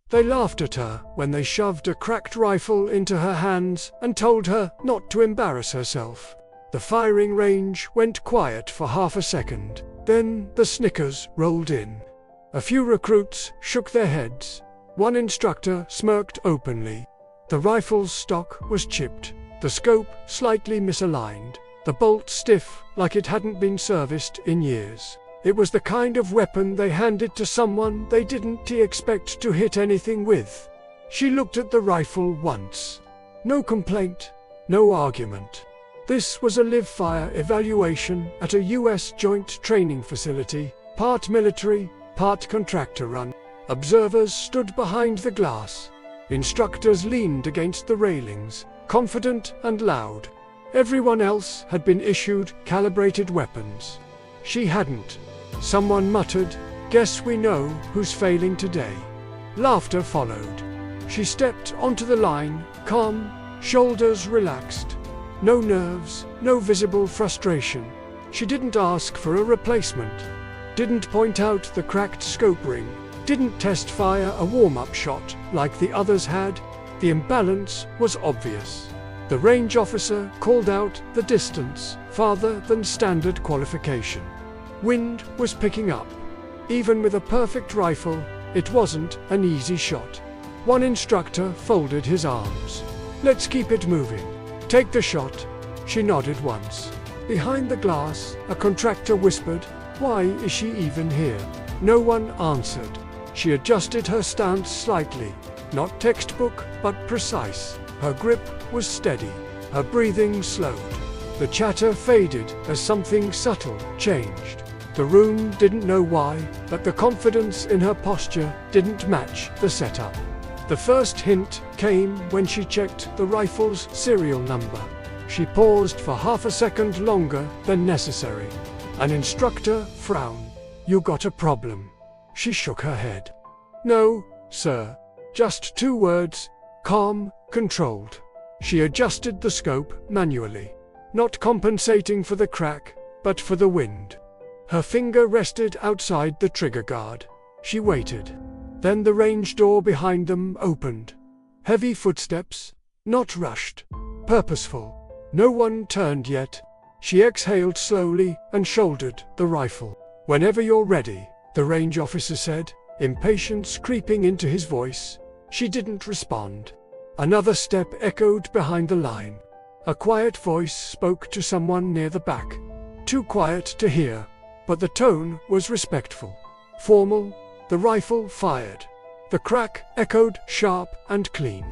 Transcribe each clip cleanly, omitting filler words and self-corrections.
They laughed at her when they shoved a cracked rifle into her hands and told her not to embarrass herself. The firing range went quiet for half a second. Then the snickers rolled in. A few recruits shook their heads. One instructor smirked openly. The rifle's stock was chipped, the scope slightly misaligned, the bolt stiff like it hadn't been serviced in years. It was the kind of weapon they handed to someone they didn't expect to hit anything with. She looked at the rifle once. No complaint, no argument. This was a live-fire evaluation at a US joint training facility, part military, part contractor run. Observers stood behind the glass. Instructors leaned against the railings, confident and loud. Everyone else had been issued calibrated weapons. She hadn't. Someone muttered, "Guess we know who's failing today." Laughter followed. She stepped onto the line, calm, shoulders relaxed. No nerves, no visible frustration. She didn't ask for a replacement. Didn't point out the cracked scope ring. Didn't test fire a warm-up shot like the others had. The imbalance was obvious. The range officer called out the distance, farther than standard qualification. Wind was picking up. Even with a perfect rifle, it wasn't an easy shot. One instructor folded his arms. "Let's keep it moving. Take the shot." She nodded once. Behind the glass, a contractor whispered, "Why is she even here?" No one answered. She adjusted her stance slightly. Not textbook, but precise. Her grip was steady. Her breathing slowed. The chatter faded as something subtle changed. The room didn't know why, but the confidence in her posture didn't match the setup. The first hint came when she checked the rifle's serial number. She paused for half a second longer than necessary. An instructor frowned. "You got a problem?" She shook her head. "No, sir. Just 2 words. Calm, controlled." She adjusted the scope manually, not compensating for the crack, but for the wind. Her finger rested outside the trigger guard. She waited. Then the range door behind them opened. Heavy footsteps, not rushed, purposeful. No one turned yet. She exhaled slowly and shouldered the rifle. "Whenever you're ready," the range officer said, impatience creeping into his voice. She didn't respond. Another step echoed behind the line. A quiet voice spoke to someone near the back. Too quiet to hear, but the tone was respectful. Formal. The rifle fired. The crack echoed sharp and clean.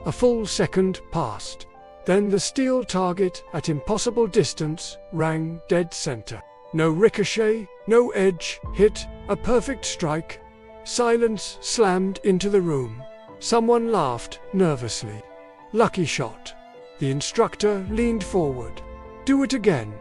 A full second passed. Then the steel target at impossible distance rang dead center. No ricochet, no edge, hit, a perfect strike. Silence slammed into the room. Someone laughed nervously. "Lucky shot." The instructor leaned forward. "Do it again."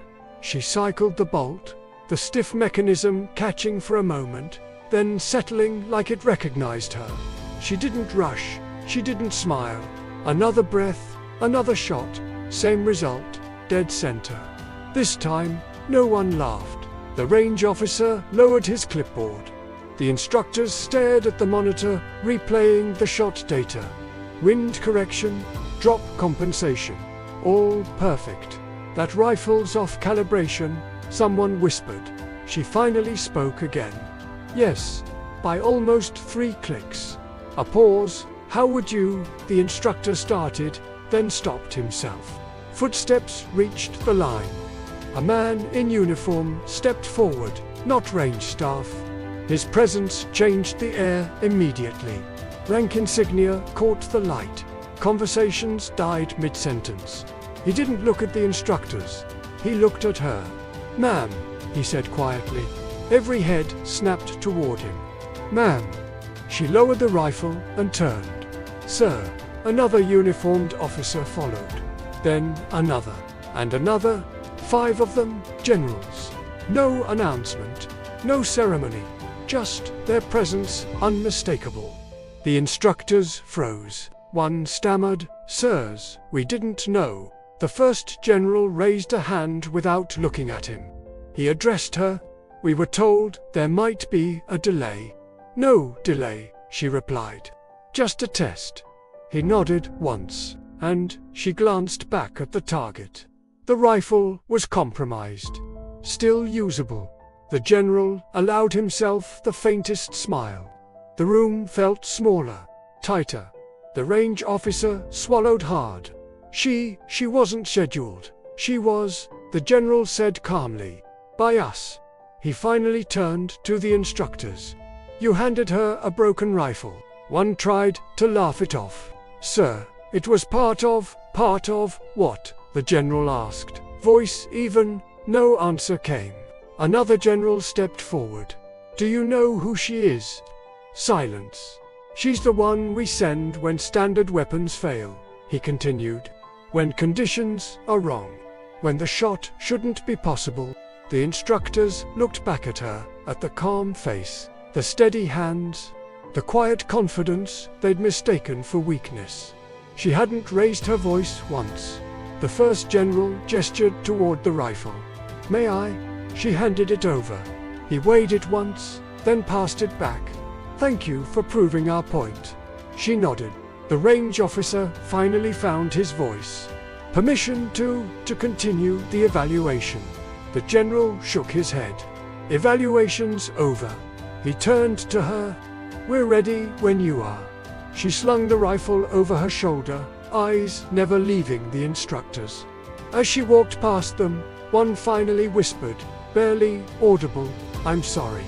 She cycled the bolt, the stiff mechanism catching for a moment, then settling like it recognized her. She didn't rush, she didn't smile. Another breath, another shot, same result, dead center. This time, no one laughed. The range officer lowered his clipboard. The instructors stared at the monitor, replaying the shot data. Wind correction, drop compensation. All perfect. "That rifle's off calibration," someone whispered. She finally spoke again. "Yes." By almost 3 clicks. A pause. "How would you?" the instructor started, then stopped himself. Footsteps reached the line. A man in uniform stepped forward, not range staff. His presence changed the air immediately. Rank insignia caught the light. Conversations died mid-sentence. He didn't look at the instructors. He looked at her. "Ma'am," he said quietly. Every head snapped toward him. "Ma'am." She lowered the rifle and turned. "Sir." Another uniformed officer followed. Then another. And another. 5 of them, generals. No announcement. No ceremony. Just their presence unmistakable. The instructors froze. One stammered, "Sirs, we didn't know." The first general raised a hand without looking at him. He addressed her. "We were told there might be a delay." "No delay," she replied. Just a test. He nodded once, and she glanced back at the target. The rifle was compromised. Still usable. The general allowed himself the faintest smile. The room felt smaller, tighter. The range officer swallowed hard. She wasn't scheduled. She was, the general said calmly, by us. He finally turned to the instructors. You handed her a broken rifle. One tried to laugh it off. Sir, it was part of what? The general asked. Voice even. No answer came. Another general stepped forward. Do you know who she is? Silence. She's the one we send when standard weapons fail, he continued. When conditions are wrong. When the shot shouldn't be possible. The instructors looked back at her, at the calm face, the steady hands, the quiet confidence they'd mistaken for weakness. She hadn't raised her voice once. The first general gestured toward the rifle. May I? She handed it over. He weighed it once, then passed it back. Thank you for proving our point. She nodded. The range officer finally found his voice. Permission to continue the evaluation. The general shook his head. Evaluation's over. He turned to her. We're ready when you are. She slung the rifle over her shoulder, eyes never leaving the instructors. As she walked past them, one finally whispered, barely audible, I'm sorry.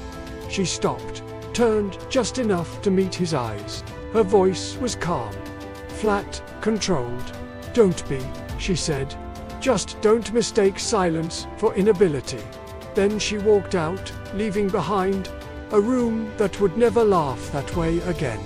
She stopped, turned just enough to meet his eyes. Her voice was calm, flat, controlled. Don't be, she said. Just don't mistake silence for inability. Then she walked out, leaving behind a room that would never laugh that way again.